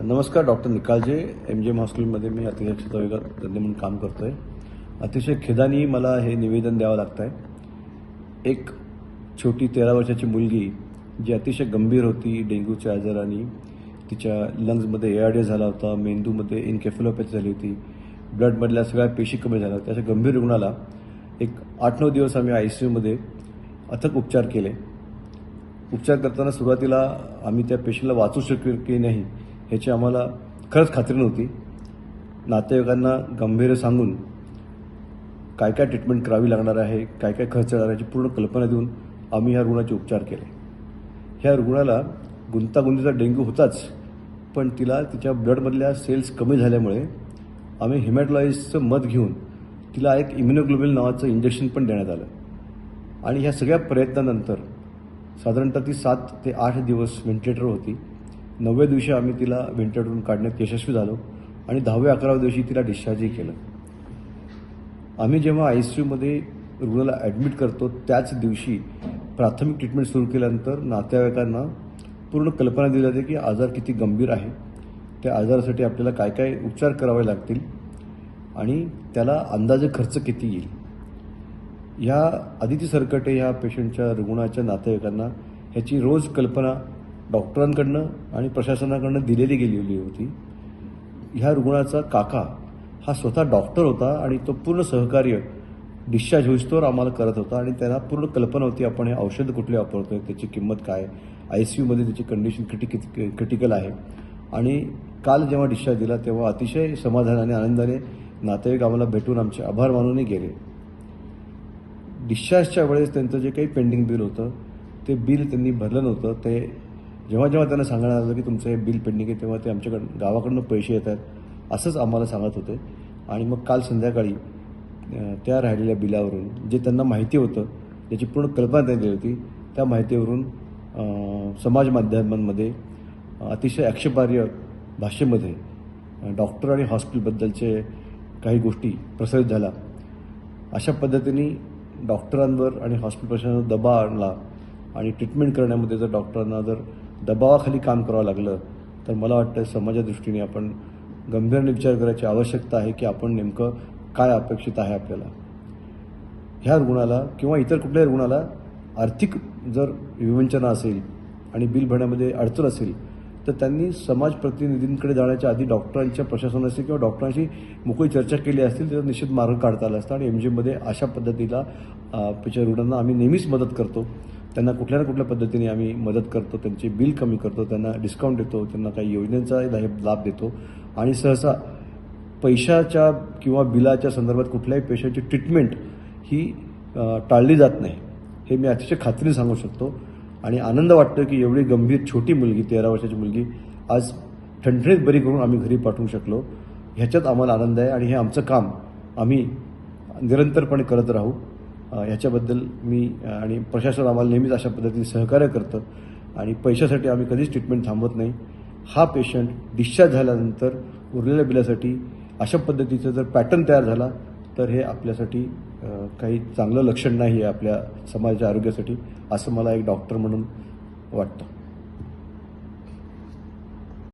नमस्कार, doctor Nikalje. MGM हॉस्पिटलमध्ये मी अतिशय क्षेत्रविभागात तज्ज्ञ म्हणून काम करतो आहे. अतिशय खेदाने मला हे निवेदन द्यावं लागतं आहे. एक छोटी 13 वर्षाची मुलगी जी अतिशय गंभीर होती डेंग्यूच्या आजाराने. तिच्या लंग्समध्ये ARDS झाला होता, मेंदूमध्ये एन्केफेलोपॅथी झाली होती, ब्लडमधल्या सगळ्या पेशी कमी झाल्या होत्या. अशा गंभीर रुग्णाला एक 8-9 दिवस आम्ही ICUमध्ये अथक उपचार केले. उपचार करताना सुरुवातीला आम्ही त्या पेशंटला वाचू शकू की नाही ह्याची आम्हाला खरंच खात्री नव्हती. नातेवाईकांना गंभीर सांगून काय काय ट्रीटमेंट करावी लागणार आहे, काय काय खर्च येणार याची पूर्ण कल्पना देऊन आम्ही ह्या रुग्णाचे उपचार केले. ह्या रुग्णाला गुंतागुंतीचा डेंग्यू होताच, पण तिला तिच्या ब्लडमधल्या सेल्स कमी झाल्यामुळे आम्ही हेमॅटोलॉजिस्टचं मत घेऊन तिला एक इम्युनोग्लोबिन नावाचं इंजेक्शन पण देण्यात आलं. आणि ह्या सगळ्या प्रयत्नानंतर साधारणतः ती 7 ते 8 दिवस व्हेंटिलेटरवर होती. 9व्या दिवशी आम्ही तिला व्हेंटिलेटरवरून काढण्यात यशस्वी झालो आणि 10व्या-11व्या दिवशी तिला डिस्चार्जही केलं. आम्ही जेव्हा ICUमध्ये रुग्णाला ॲडमिट करतो त्याच दिवशी प्राथमिक ट्रीटमेंट सुरू केल्यानंतर नातेवाईकांना पूर्ण कल्पना दिली जाते की आजार किती गंभीर आहे, त्या आजारासाठी आपल्याला काय काय उपचार करावे लागतील आणि त्याला अंदाजे खर्च किती येईल. ह्या अदिती सरकटे ह्या पेशंटच्या रुग्णाच्या नातेवाईकांना ह्याची रोज कल्पना डॉक्टरांकडनं आणि प्रशासनाकडनं दिलेली गेलेली होती. ह्या रुग्णाचा काका हा स्वतः डॉक्टर होता आणि तो पूर्ण सहकार्य डिस्चार्ज होईस्तोवर आम्हाला करत होता आणि त्यांना पूर्ण कल्पना होती आपण हे औषध कुठले वापरतोय, त्याची किंमत काय, ICUमध्ये त्याची कंडिशन क्रिटिकल आहे. आणि काल जेव्हा डिस्चार्ज दिला तेव्हा अतिशय समाधानाने आनंदाने नातेवाईक आम्हाला भेटून आमचे आभार मानूनही गेले. डिस्चार्जच्या वेळेस त्यांचं जे काही पेंडिंग बिल होतं ते बिल त्यांनी भरलं नव्हतं. ते जेव्हा त्यांना सांगण्यात आलं की तुमचं हे बिल पेंडिंग आहे तेव्हा ते आमच्याकडं गावाकडनं पैसे येत आहेत असंच आम्हाला सांगत होते. आणि मग काल संध्याकाळी त्या राहिलेल्या बिलावरून जे त्यांना माहिती होतं, याची पूर्ण कल्पना त्यांनी दिली होती, त्या माहितीवरून समाज माध्यमांमध्ये अतिशय आक्षेपार्ह भाषेमध्ये डॉक्टर आणि हॉस्पिटलबद्दलचे काही गोष्टी प्रसारित झाल्या. अशा पद्धतीने डॉक्टरांवर आणि हॉस्पिटल प्रशासनावर दबाव आणला आणि ट्रीटमेंट करण्यामध्ये जर डॉक्टरांना जर दबावाखाली काम करावं लागलं तर मला वाटतं समाजाच्या दृष्टीने आपण गंभीरपणे विचार करायची आवश्यकता आहे की आपण नेमकं काय अपेक्षित आहे आपल्याला. ह्या रुग्णाला किंवा इतर कुठल्याही रुग्णाला आर्थिक जर विवंचना असेल आणि बिल भरण्यामध्ये अडचण असेल तर त्यांनी समाज प्रतिनिधींकडे जाण्याच्या आधी डॉक्टरांच्या प्रशासनाशी किंवा डॉक्टरांशी मोकळी चर्चा केली असतील त्याचा निश्चित मार्ग काढता आला असता. आणि MGMमध्ये अशा पद्धतीला रुग्णांना आम्ही नेहमीच मदत करतो. त्यांना कुठल्या ना कुठल्या पद्धतीने आम्ही मदत करतो, त्यांचे बिल कमी करतो, त्यांना डिस्काउंट देतो, त्यांना काही योजनेचा लाभ देतो. आणि सहसा पैशाच्या किंवा बिलाच्या संदर्भात कुठल्याही पेशंटची ट्रीटमेंट ही टाळली जात नाही, हे मी अतिशय खात्रीने सांगू शकतो. आणि आनंद वाटतो की एवढी गंभीर छोटी मुलगी 13 वर्षाची मुलगी आज ठणठणीत बरी करून आम्ही घरी पाठवू शकलो, ह्याच्यात आम्हाला आनंद आहे. आणि हे आमचं काम आम्ही निरंतरपणे करत राहू, ह्याच्याबद्दल मी आणि प्रशासन आम्हाला नेहमीच अशा पद्धतीने सहकार्य करतं. आणि पैशासाठी आम्ही कधीच ट्रीटमेंट थांबवत नाही. हा पेशंट डिस्चार्ज झाल्यानंतर उरलेल्या बिलासाठी अशा पद्धतीचं जर पॅटर्न तयार झाला तर हे आपल्यासाठी काही चांगलं लक्षण नाही आहे आपल्या समाजाच्या आरोग्यासाठी, असं मला एक डॉक्टर म्हणून वाटतं.